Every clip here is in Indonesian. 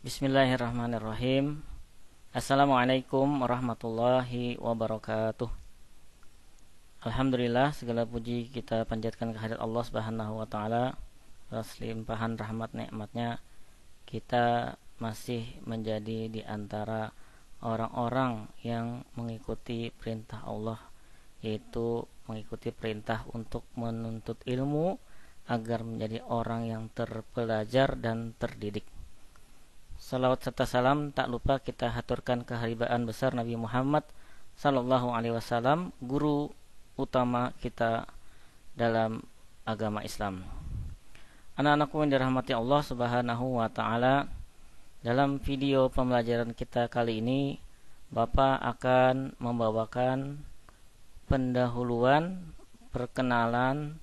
Bismillahirrahmanirrahim. Assalamualaikum warahmatullahi wabarakatuh. Alhamdulillah, segala puji kita panjatkan kehadirat Allah Subhanahu wa taala. Atas limpahan rahmat nikmatnya kita masih menjadi di antara orang-orang yang mengikuti perintah Allah, yaitu mengikuti perintah untuk menuntut ilmu agar menjadi orang yang terpelajar dan terdidik. Salawat serta salam tak lupa kita haturkan keharibaan besar Nabi Muhammad sallallahu alaihi wasallam, guru utama kita dalam agama Islam. Anak-anakku yang dirahmati Allah Subhanahu wa taala, dalam video pembelajaran kita kali ini Bapak akan membawakan pendahuluan perkenalan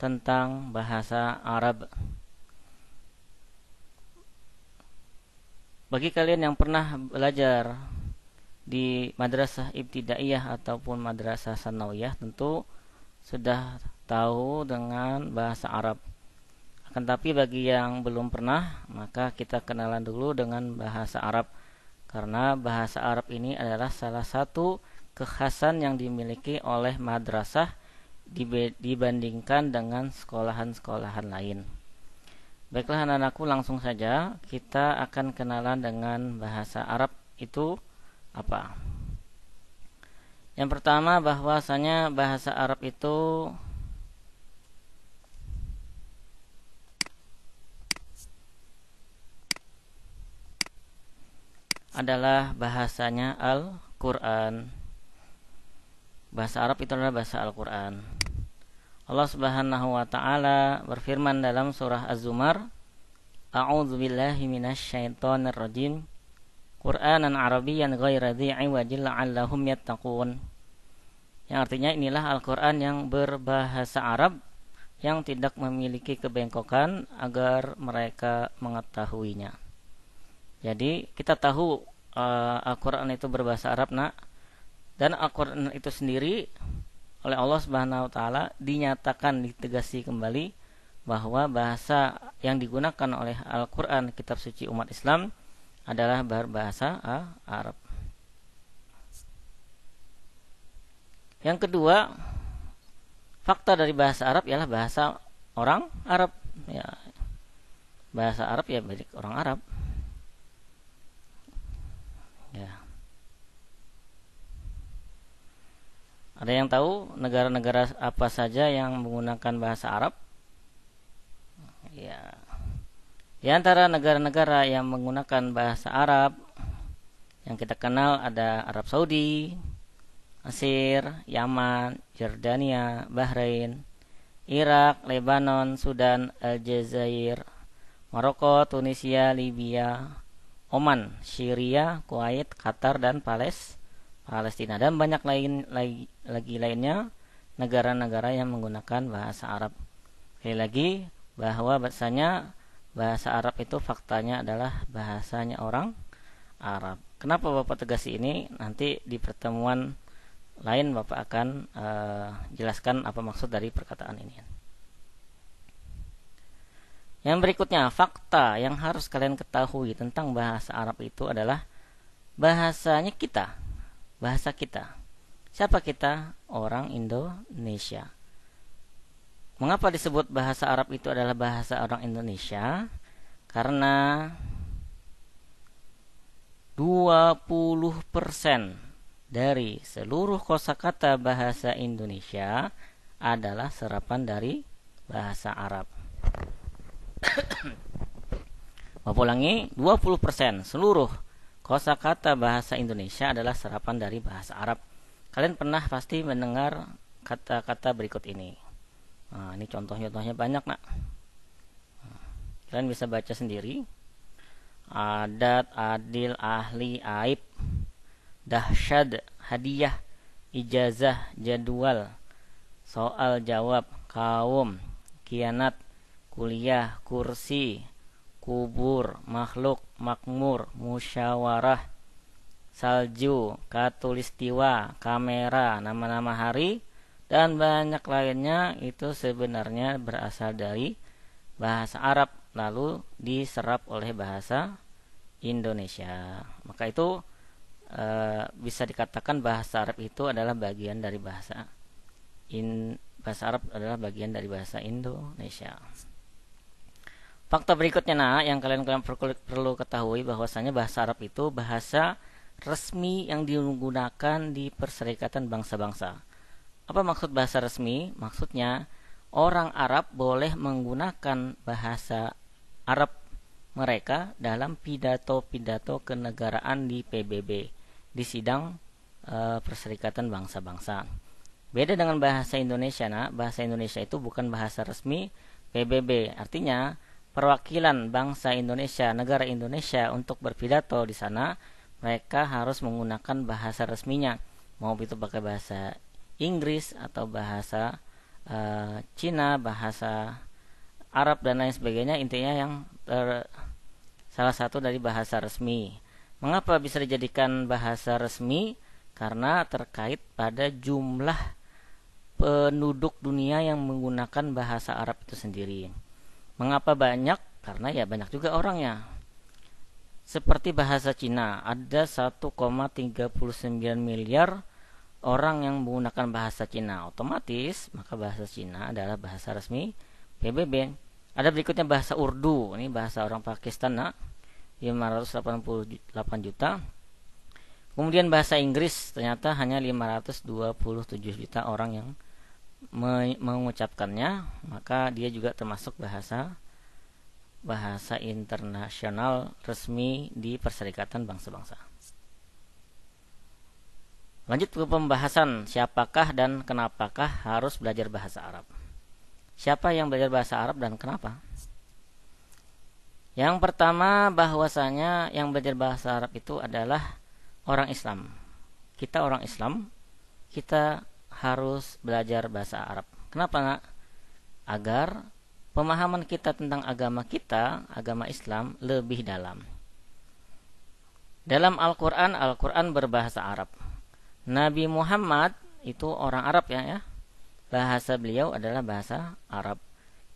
tentang bahasa Arab. Bagi kalian yang pernah belajar di madrasah ibtidaiyah ataupun madrasah sanawiyah tentu sudah tahu dengan bahasa Arab. Akan tapi bagi yang belum pernah, maka kita kenalan dulu dengan bahasa Arab, karena bahasa Arab ini adalah salah satu kekhasan yang dimiliki oleh madrasah dibandingkan dengan sekolahan-sekolahan lain. Baiklah anak-anakku, langsung saja kita akan kenalan dengan bahasa Arab itu apa. Yang pertama, bahwasanya bahasa Arab itu adalah bahasanya Al-Quran. Bahasa Arab itu adalah bahasa Al-Quran. Allah Subhanahu wa taala berfirman dalam surah Az-Zumar, A'udzu billahi minasyaitonir rajim. Qur'anan Arabiyyan ghaira dzi 'iwajin la'allahum yattaqun. Yang artinya inilah Al-Qur'an yang berbahasa Arab yang tidak memiliki kebengkokan agar mereka mengetahuinya. Jadi kita tahu Al-Qur'an itu berbahasa Arab, nak. Dan Al-Qur'an itu sendiri oleh Allah Subhanahu wa taala dinyatakan, ditegasi kembali bahwa bahasa yang digunakan oleh Al-Qur'an, kitab suci umat Islam, adalah berbahasa Arab. Yang kedua, fakta dari bahasa Arab ialah bahasa orang Arab. Ya, bahasa Arab ya milik orang Arab. Ya. Ada yang tahu negara-negara apa saja yang menggunakan bahasa Arab? Ya. Di antara negara-negara yang menggunakan bahasa Arab yang kita kenal ada Arab Saudi, Mesir, Yaman, Jordania, Bahrain, Irak, Lebanon, Sudan, Aljazair, Maroko, Tunisia, Libya, Oman, Syria, Kuwait, Qatar, dan Palestina, dan banyak lainnya negara-negara yang menggunakan bahasa Arab. Sekali lagi bahwa bahasa Arab itu faktanya adalah bahasanya orang Arab. Kenapa Bapak tegasi ini? Nanti di pertemuan lain Bapak akan jelaskan apa maksud dari perkataan ini. Yang berikutnya, fakta yang harus kalian ketahui tentang bahasa Arab itu adalah bahasanya kita. Bahasa kita. Siapa kita? Orang Indonesia. Mengapa disebut bahasa Arab itu adalah bahasa orang Indonesia? Karena 20% dari seluruh kosakata bahasa Indonesia adalah serapan dari bahasa Arab. Bapak ulangi, 20% seluruh kosakata bahasa Indonesia adalah serapan dari bahasa Arab. Kalian pernah pasti mendengar kata-kata berikut ini. Nah, ini contoh-contohnya banyak, nak. Kalian bisa baca sendiri. Adat, adil, ahli, aib, dahsyat, hadiah, ijazah, jadwal, soal jawab, kaum, kianat, kuliah, kursi, kubur, makhluk, makmur, musyawarah, salju, katulistiwa, kamera, nama-nama hari, dan banyak lainnya. Itu sebenarnya berasal dari bahasa Arab lalu diserap oleh bahasa Indonesia. Maka itu bisa dikatakan bahasa Arab itu adalah bagian dari bahasa Arab adalah bagian dari bahasa Indonesia. Fakta berikutnya yang kalian perlu ketahui bahwasanya bahasa Arab itu bahasa resmi yang digunakan di Perserikatan Bangsa-Bangsa. Apa maksud bahasa resmi? Maksudnya orang Arab boleh menggunakan bahasa Arab mereka dalam pidato-pidato kenegaraan di PBB, di sidang Perserikatan Bangsa-Bangsa. Beda dengan bahasa Indonesia, bahasa Indonesia itu bukan bahasa resmi PBB. Artinya perwakilan bangsa Indonesia, negara Indonesia untuk berpidato di sana, mereka harus menggunakan bahasa resminya, mau itu pakai bahasa Inggris atau bahasa Cina, bahasa Arab dan lain sebagainya. Intinya yang salah satu dari bahasa resmi. Mengapa bisa dijadikan bahasa resmi? Karena terkait pada jumlah penduduk dunia yang menggunakan bahasa Arab itu sendiri. Mengapa banyak? Karena ya banyak juga orangnya. Seperti bahasa Cina, ada 1,39 miliar orang yang menggunakan bahasa Cina. Otomatis, maka bahasa Cina adalah bahasa resmi PBB. Ada berikutnya bahasa Urdu. Ini bahasa orang Pakistan, 588 juta. Kemudian bahasa Inggris ternyata hanya 527 juta orang yang mengucapkannya, maka dia juga termasuk bahasa internasional resmi di Perserikatan Bangsa-Bangsa. Lanjut ke pembahasan siapakah dan kenapakah harus belajar bahasa Arab. Siapa yang belajar bahasa Arab dan kenapa? Yang pertama, bahwasanya yang belajar bahasa Arab itu adalah orang Islam. Kita orang Islam, kita harus belajar bahasa Arab. Kenapa, Agar pemahaman kita tentang agama kita, agama Islam, lebih dalam. Dalam Al-Quran berbahasa Arab. Nabi Muhammad itu orang Arab ya. Bahasa beliau adalah bahasa Arab.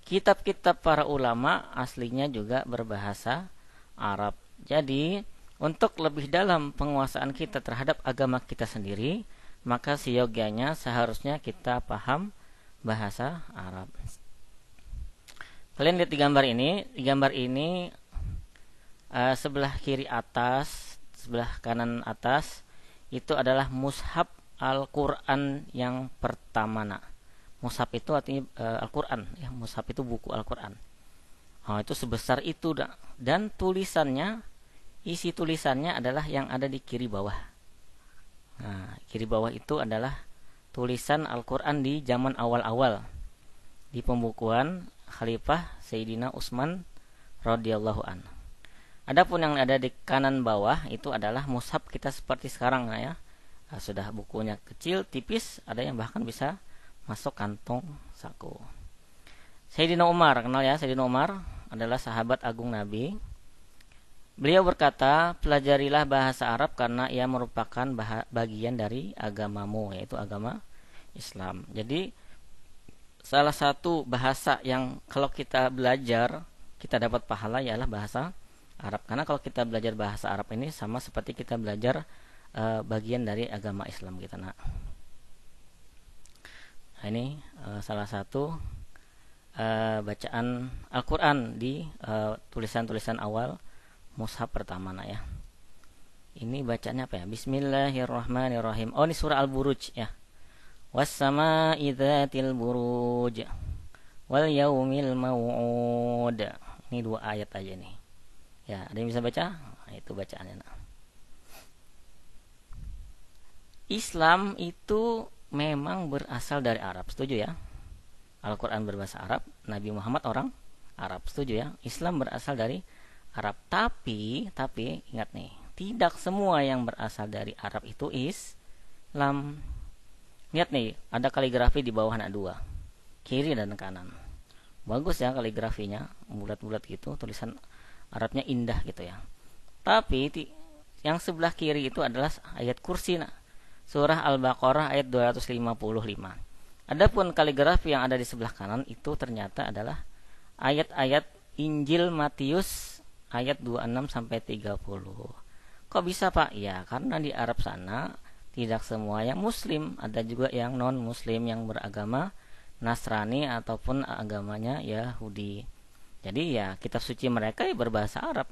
Kitab-kitab para ulama aslinya juga berbahasa Arab. Jadi, untuk lebih dalam penguasaan kita terhadap agama kita sendiri, maka seyogianya seharusnya kita paham bahasa Arab. Kalian lihat di gambar ini. Di gambar ini sebelah kiri atas, sebelah kanan atas itu adalah mushaf Al-Quran yang pertama. Mushaf itu artinya Al-Quran ya. Mushaf itu buku Al-Quran. Itu sebesar itu dan tulisannya, isi tulisannya adalah yang ada di kiri bawah. Kiri bawah itu adalah tulisan Al-Quran di zaman awal-awal di pembukuan Khalifah Sayyidina Utsman radhiyallahu an. Adapun yang ada di kanan bawah itu adalah mushaf kita seperti sekarang ya. Sudah bukunya kecil, tipis, ada yang bahkan bisa masuk kantong saku. Sayyidina Umar, kenal ya, Sayyidina Umar adalah sahabat agung Nabi. Beliau berkata, pelajarilah bahasa Arab karena ia merupakan bagian dari agamamu, yaitu agama Islam. Jadi salah satu bahasa yang kalau kita belajar kita dapat pahala ialah bahasa Arab. Karena kalau kita belajar bahasa Arab ini sama seperti kita belajar bagian dari agama Islam kita. Ini salah satu bacaan Al-Quran di tulisan-tulisan awal mushaf pertama ya. Ini bacanya apa ya? Bismillahirrahmanirrahim. Ini surah Al-Buruj ya. Was-samaa'i dzatil buruj wal yaumil mau'ud. Ini 2 ayat aja nih. Ya, ada yang bisa baca? Itu bacaannya. Islam itu memang berasal dari Arab, setuju ya? Al-Quran berbahasa Arab, Nabi Muhammad orang Arab, setuju ya? Islam berasal dari Arab. Tapi ingat nih, tidak semua yang berasal dari Arab itu Islam. Lihat nih, ada kaligrafi di bawah 2, kiri dan kanan. Bagus ya kaligrafinya, bulat-bulat gitu, tulisan Arabnya indah gitu ya. Tapi yang sebelah kiri itu adalah ayat kursi, surah Al-Baqarah ayat 255. Adapun kaligrafi yang ada di sebelah kanan itu ternyata adalah ayat-ayat Injil Matius ayat 26 sampai 30. Kok bisa, Pak? Ya, karena di Arab sana tidak semua yang muslim, ada juga yang non muslim yang beragama Nasrani ataupun agamanya Yahudi. Jadi ya kitab suci mereka ya berbahasa Arab.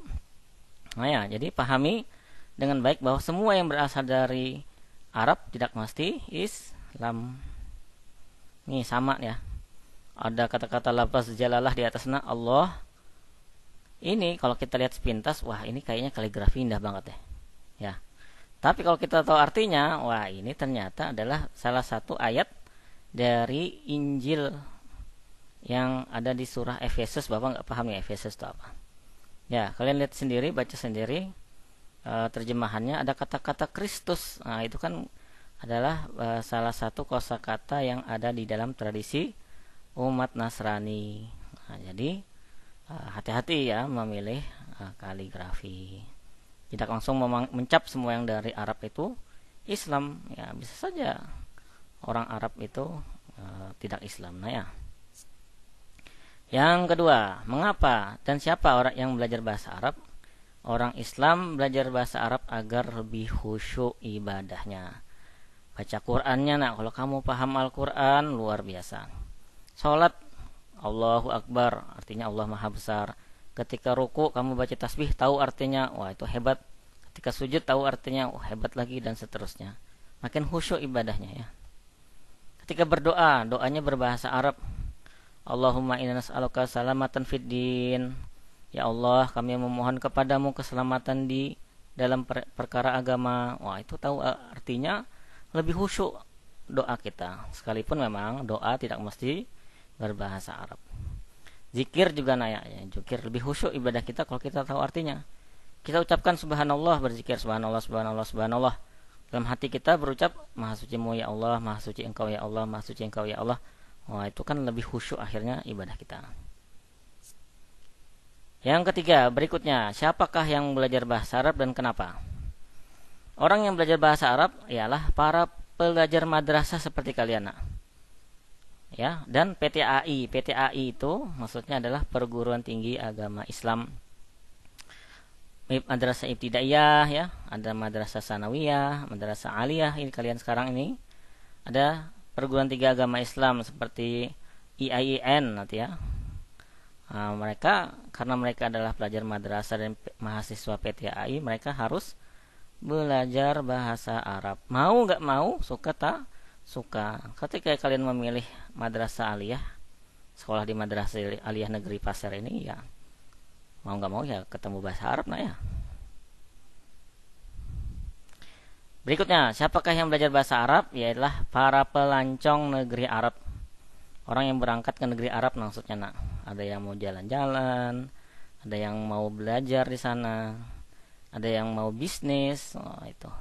Nah ya, jadi pahami dengan baik bahwa semua yang berasal dari Arab tidak mesti Islam. Nih sama ya. Ada kata-kata lafaz jalalah di atasnya Allah. Ini kalau kita lihat sepintas, wah ini kayaknya kaligrafi indah banget ya. Ya. Tapi kalau kita tahu artinya, wah ini ternyata adalah salah satu ayat dari Injil yang ada di surah Efesus. Bapak nggak paham ya Efesus itu apa? Ya, kalian lihat sendiri, baca sendiri terjemahannya. Ada kata-kata Kristus. Nah, itu kan adalah salah satu kosakata yang ada di dalam tradisi umat Nasrani. Nah, jadi hati-hati ya memilih kaligrafi. Tidak langsung mencap semua yang dari Arab itu Islam. Ya, bisa saja orang Arab itu tidak Islam. Nah ya. Yang kedua, mengapa dan siapa orang yang belajar bahasa Arab? Orang Islam belajar bahasa Arab agar lebih khusyuk ibadahnya. Baca Qur'annya, nah kalau kamu paham Al-Qur'an luar biasa. Salat Allahu Akbar, artinya Allah Maha Besar. Ketika ruku kamu baca tasbih tahu artinya, wah itu hebat. Ketika sujud tahu artinya, wah hebat lagi, dan seterusnya. Makin khusyuk ibadahnya ya. Ketika berdoa, doanya berbahasa Arab. Allahumma inna nas'aluka salamatan fid din. Ya Allah, kami memohon kepadamu keselamatan di dalam perkara agama. Wah, itu tahu artinya, lebih khusyuk doa kita. Sekalipun memang doa tidak mesti berbahasa Arab. Zikir juga ya. Zikir lebih khusyuk ibadah kita kalau kita tahu artinya. Kita ucapkan subhanallah, berzikir subhanallah, subhanallah, subhanallah. Dalam hati kita berucap maha sucimu ya Allah, maha suci engkau ya Allah, maha suci engkau ya Allah. Wah, itu kan lebih khusyuk akhirnya ibadah kita. Yang ketiga, berikutnya, siapakah yang belajar bahasa Arab dan kenapa? Orang yang belajar bahasa Arab ialah para pelajar madrasah seperti kalian, nak. Ya, dan PTAI. PTAI itu maksudnya adalah perguruan tinggi agama Islam. Madrasah Ibtidaiyah ya, ada madrasah sanawiyah, madrasah aliyah, ini kalian sekarang ini. Ada perguruan tinggi agama Islam seperti IAIN nanti ya. Nah, mereka karena mereka adalah pelajar madrasah dan mahasiswa PTAI, mereka harus belajar bahasa Arab. Mau nggak mau, suka tak suka. Ketika kalian memilih madrasah aliyah, sekolah di madrasah aliyah negeri Pasir ini, ya mau nggak mau ya ketemu bahasa Arab nah ya. Berikutnya, siapakah yang belajar bahasa Arab? Yaitulah para pelancong negeri Arab. Orang yang berangkat ke negeri Arab maksudnya, nak. Ada yang mau jalan-jalan, ada yang mau belajar di sana, ada yang mau bisnis, itu.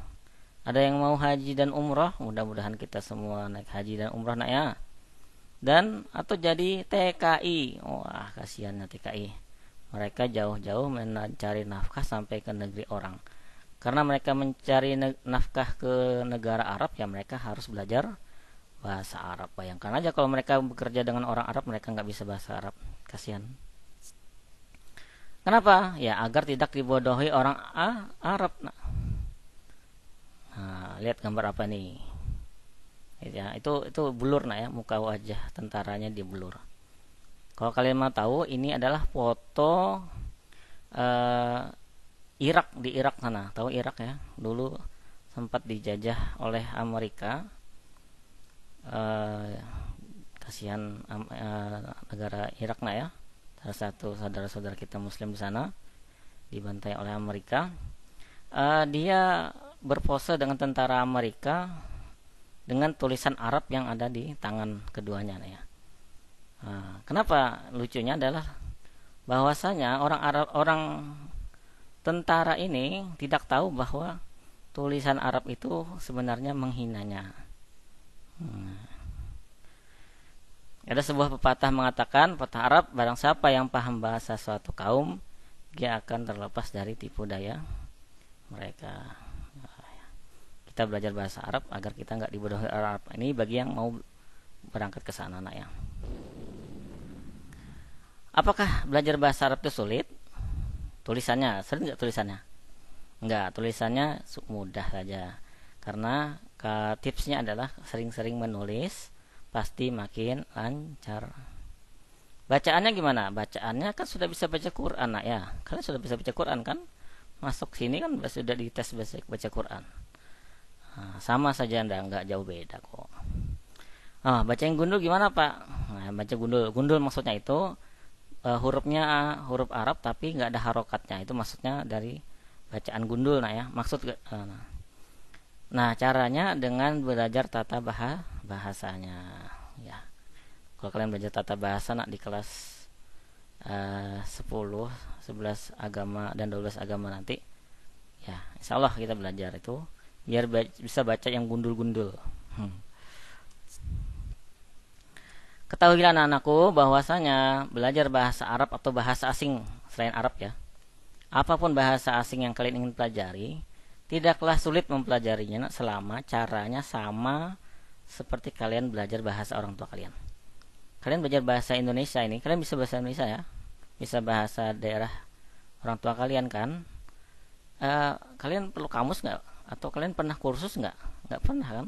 Ada yang mau haji dan umrah, mudah-mudahan kita semua naik haji dan umrah nak ya. Dan atau jadi TKI, wah kasihannya TKI. Mereka jauh-jauh mencari nafkah sampai ke negeri orang. Karena mereka mencari nafkah ke negara Arab, ya mereka harus belajar bahasa Arab. Bayangkan aja kalau mereka bekerja dengan orang Arab, mereka nggak bisa bahasa Arab, kasihan. Kenapa? Ya agar tidak dibodohi orang Arab. Nah, lihat gambar apa nih? Ya, itu blur nah ya, muka wajah tentaranya di blur. Kalau kalian mau tahu, ini adalah foto Irak, di Irak sana. Tahu Irak ya? Dulu sempat dijajah oleh Amerika. Kasihan negara Irak nah ya. Salah satu saudara-saudara kita Muslim di sana dibantai oleh Amerika. Dia berpose dengan tentara Amerika dengan tulisan Arab yang ada di tangan keduanya nah ya. Kenapa lucunya adalah bahwasanya orang Arab, orang tentara ini tidak tahu bahwa tulisan Arab itu sebenarnya menghinanya. Ada sebuah pepatah mengatakan, pepatah Arab, barang siapa yang paham bahasa suatu kaum, dia akan terlepas dari tipu daya mereka. Kita belajar bahasa Arab agar kita nggak dibodohi Arab. Ini bagi yang mau berangkat ke sana nak ya. Apakah belajar bahasa Arab itu sulit? Tulisannya, sering nggak tulisannya? Enggak, tulisannya mudah saja. Karena tipsnya adalah sering-sering menulis, pasti makin lancar. Bacaannya gimana? Bacaannya kan sudah bisa baca Quran, nak ya. Kalian sudah bisa baca Quran kan? Masuk sini kan sudah dites baca Quran. Nah, sama saja, enggak jauh beda kok. Baca yang gundul gimana, Pak? Nah, baca gundul. Gundul maksudnya itu hurufnya huruf Arab tapi nggak ada harokatnya. Itu maksudnya dari bacaan gundul, nah ya. Nah, caranya dengan belajar tata bahasanya. Ya. Kalau kalian belajar tata bahasa nak di kelas 10, 11 agama dan 12 agama nanti, ya, insya Allah kita belajar itu biar bisa baca yang gundul-gundul. Ketahuilah anak-anakku bahwasanya belajar bahasa Arab atau bahasa asing selain Arab ya, apapun bahasa asing yang kalian ingin pelajari, tidaklah sulit mempelajarinya selama caranya sama seperti kalian belajar bahasa orang tua kalian. Kalian belajar bahasa Indonesia ini, kalian bisa bahasa Indonesia ya, bisa bahasa daerah orang tua kalian kan. Kalian perlu kamus nggak? Atau kalian pernah kursus nggak? Nggak pernah kan?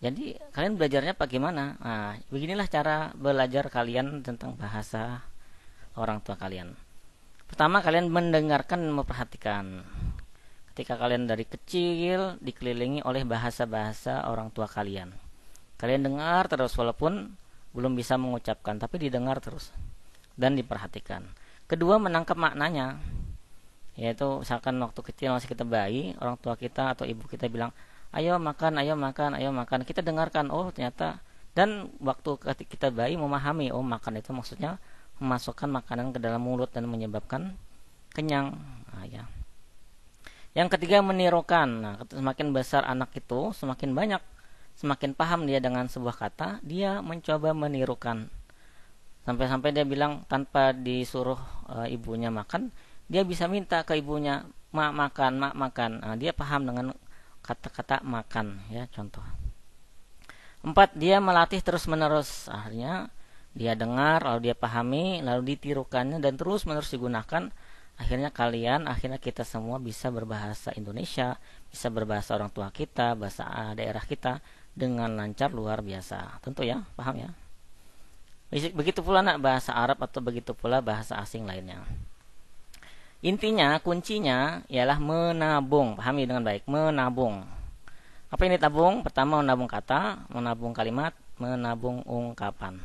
Jadi kalian belajarnya bagaimana? Nah, beginilah cara belajar kalian tentang bahasa orang tua kalian. Pertama, kalian mendengarkan dan memperhatikan. Ketika kalian dari kecil dikelilingi oleh bahasa-bahasa orang tua kalian, kalian dengar terus walaupun belum bisa mengucapkan, tapi didengar terus dan diperhatikan. Kedua, menangkap maknanya. Yaitu misalkan waktu kecil masih kita bayi, orang tua kita atau ibu kita bilang, ayo makan, ayo makan, ayo makan. Kita dengarkan, oh ternyata. Dan waktu kita bayi memahami, oh makan itu maksudnya memasukkan makanan ke dalam mulut dan menyebabkan kenyang. Nah, ya. Yang ketiga, menirukan. Nah, semakin besar anak itu, semakin paham dia dengan sebuah kata, dia mencoba menirukan. Sampai-sampai dia bilang tanpa disuruh ibunya makan, dia bisa minta ke ibunya, mak makan, mak makan. Nah, dia paham dengan kata-kata makan, ya, contoh. 4, dia melatih terus-menerus. Akhirnya dia dengar, lalu dia pahami, lalu ditirukannya dan terus-menerus digunakan. Akhirnya kita semua bisa berbahasa Indonesia, bisa berbahasa orang tua kita, bahasa daerah kita dengan lancar luar biasa. Tentu ya, paham ya. Begitu pula nak bahasa Arab atau begitu pula bahasa asing lainnya. Intinya, kuncinya ialah menabung. Pahami dengan baik, menabung. Apa ini tabung? Pertama, menabung kata, menabung kalimat, menabung ungkapan.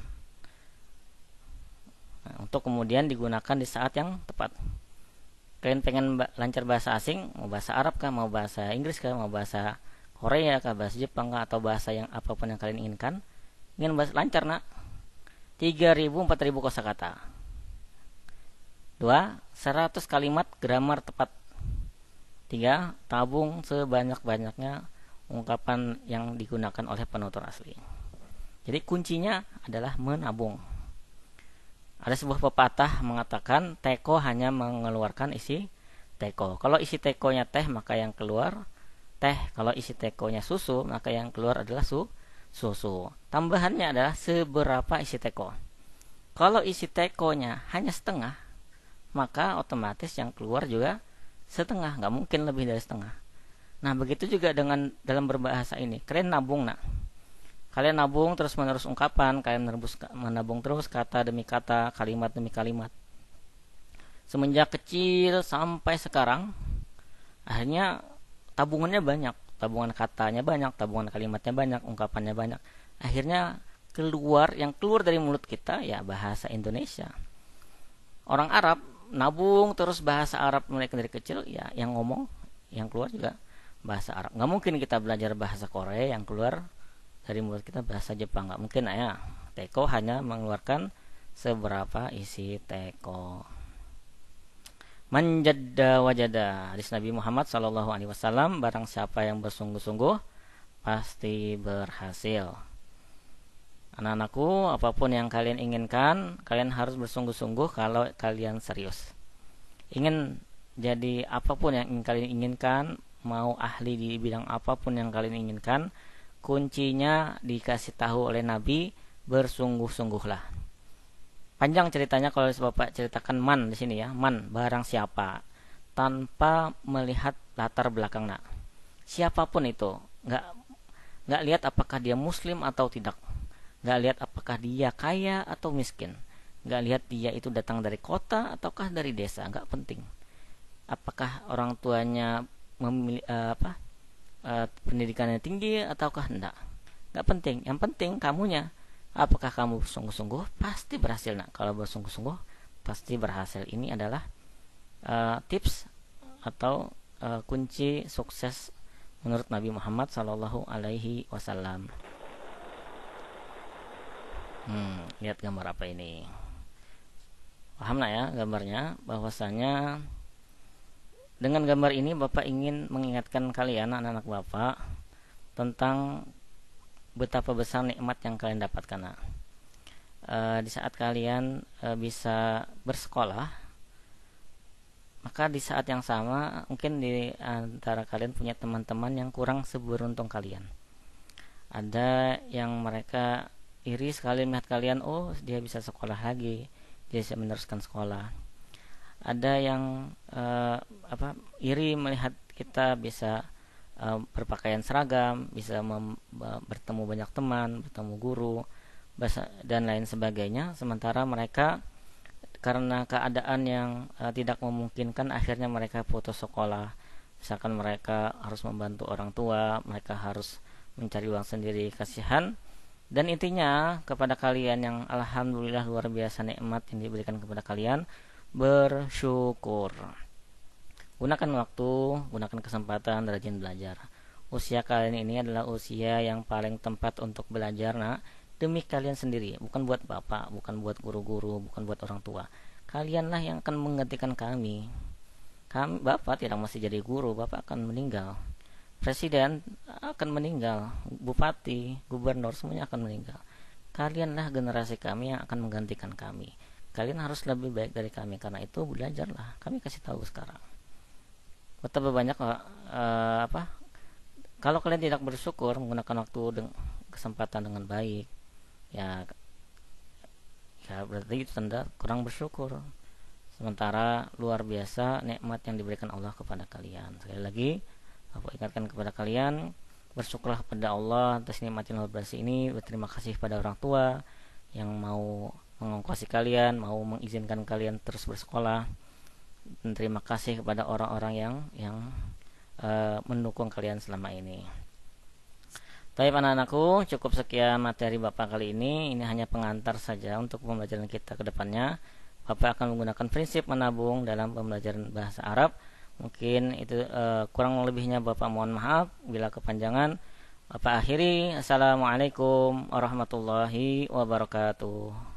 Nah, untuk kemudian digunakan di saat yang tepat. Kalian pengen lancar bahasa asing, mau bahasa Arab kah, mau bahasa Inggris kah, mau bahasa Korea kah, bahasa Jepang kah, atau bahasa yang apapun yang kalian inginkan, ingin bahasa lancar nak, 3.000-4.000 kosakata. 2. 100 kalimat grammar tepat. 3. Tabung sebanyak-banyaknya ungkapan yang digunakan oleh penutur asli. Jadi kuncinya adalah menabung. Ada sebuah pepatah mengatakan teko hanya mengeluarkan isi teko. Kalau isi tekonya teh, maka yang keluar teh. Kalau isi tekonya susu, maka yang keluar adalah susu. Tambahannya adalah seberapa isi teko. Kalau isi tekonya hanya setengah, maka otomatis yang keluar juga setengah. Nggak mungkin lebih dari setengah. Nah, begitu juga dengan dalam berbahasa ini. Kalian nabung nak. Kalian nabung terus-menerus ungkapan, kalian menabung terus kata demi kata, kalimat demi kalimat. Semenjak kecil sampai sekarang, akhirnya tabungannya banyak, tabungan katanya banyak, tabungan kalimatnya banyak, ungkapannya banyak. Akhirnya yang keluar dari mulut kita ya bahasa Indonesia. Orang Arab nabung terus bahasa Arab mulai dari kecil, ya yang ngomong, yang keluar juga bahasa Arab. Nggak mungkin kita belajar bahasa Korea yang keluar dari mulut kita bahasa Jepang, nggak mungkin ya. Teko hanya mengeluarkan seberapa isi teko. Manjadda wajada. Hadis Nabi Muhammad SAW, barang siapa yang bersungguh-sungguh pasti berhasil. Anak-anakku, apapun yang kalian inginkan, kalian harus bersungguh-sungguh kalau kalian serius. Ingin jadi apapun yang kalian inginkan, mau ahli di bidang apapun yang kalian inginkan, kuncinya dikasih tahu oleh Nabi, bersungguh-sungguhlah. Panjang ceritanya kalau Bapak ceritakan man di sini ya, man barang siapa, tanpa melihat latar belakang nak. Siapapun itu, nggak nggak lihat apakah dia muslim atau tidak, nggak lihat apakah dia kaya atau miskin, nggak lihat dia itu datang dari kota ataukah dari desa, nggak penting. Apakah orang tuanya memilih pendidikannya tinggi ataukah enggak, nggak penting. Yang penting kamunya, apakah kamu bersungguh-sungguh, pasti berhasil nak. Kalau bersungguh-sungguh pasti berhasil. Ini adalah tips atau kunci sukses menurut Nabi Muhammad Sallallahu Alaihi Wasallam. Lihat gambar apa ini? Paham nak ya gambarnya? Bahwasanya dengan gambar ini Bapak ingin mengingatkan kalian anak-anak Bapak tentang betapa besar nikmat yang kalian dapatkan. Nah, di saat kalian bisa bersekolah, maka di saat yang sama mungkin di antara kalian punya teman-teman yang kurang seberuntung kalian. Ada yang mereka iri sekali melihat kalian, oh dia bisa sekolah lagi, dia bisa meneruskan sekolah. Ada yang iri melihat kita bisa berpakaian seragam, bisa bertemu banyak teman, bertemu guru, dan lain sebagainya. Sementara mereka karena keadaan yang tidak memungkinkan, akhirnya mereka putus sekolah. Misalkan mereka harus membantu orang tua, mereka harus mencari uang sendiri, kasihan. Dan intinya kepada kalian yang alhamdulillah luar biasa nikmat yang diberikan kepada kalian, bersyukur. Gunakan waktu, gunakan kesempatan, rajin belajar. Usia kalian ini adalah usia yang paling tepat untuk belajar, nak. Demi kalian sendiri, bukan buat bapak, bukan buat guru-guru, bukan buat orang tua. Kalianlah yang akan menggantikan kami. Bapak tidak masih jadi guru, bapak akan meninggal. Presiden akan meninggal, bupati, gubernur, semuanya akan meninggal. Kalianlah generasi kami yang akan menggantikan kami. Kalian harus lebih baik dari kami, karena itu belajarlah. Kami kasih tahu sekarang. Betapa banyak kalau kalian tidak bersyukur, menggunakan waktu kesempatan dengan baik, ya berarti itu tanda kurang bersyukur. Sementara luar biasa nikmat yang diberikan Allah kepada kalian. Sekali lagi aku ingatkan kepada kalian, bersyukurlah kepada Allah atas nikmat yang luar biasa ini. Berterima kasih pada orang tua yang mau mengongkosi kalian, mau mengizinkan kalian terus bersekolah. Dan terima kasih kepada orang-orang yang mendukung kalian selama ini. Baik anak-anakku, cukup sekian materi Bapak kali ini. Ini hanya pengantar saja untuk pembelajaran kita ke depannya. Bapak akan menggunakan prinsip menabung dalam pembelajaran bahasa Arab. Mungkin itu kurang lebihnya Bapak mohon maaf bila kepanjangan. Bapak akhiri. Assalamualaikum warahmatullahi wabarakatuh.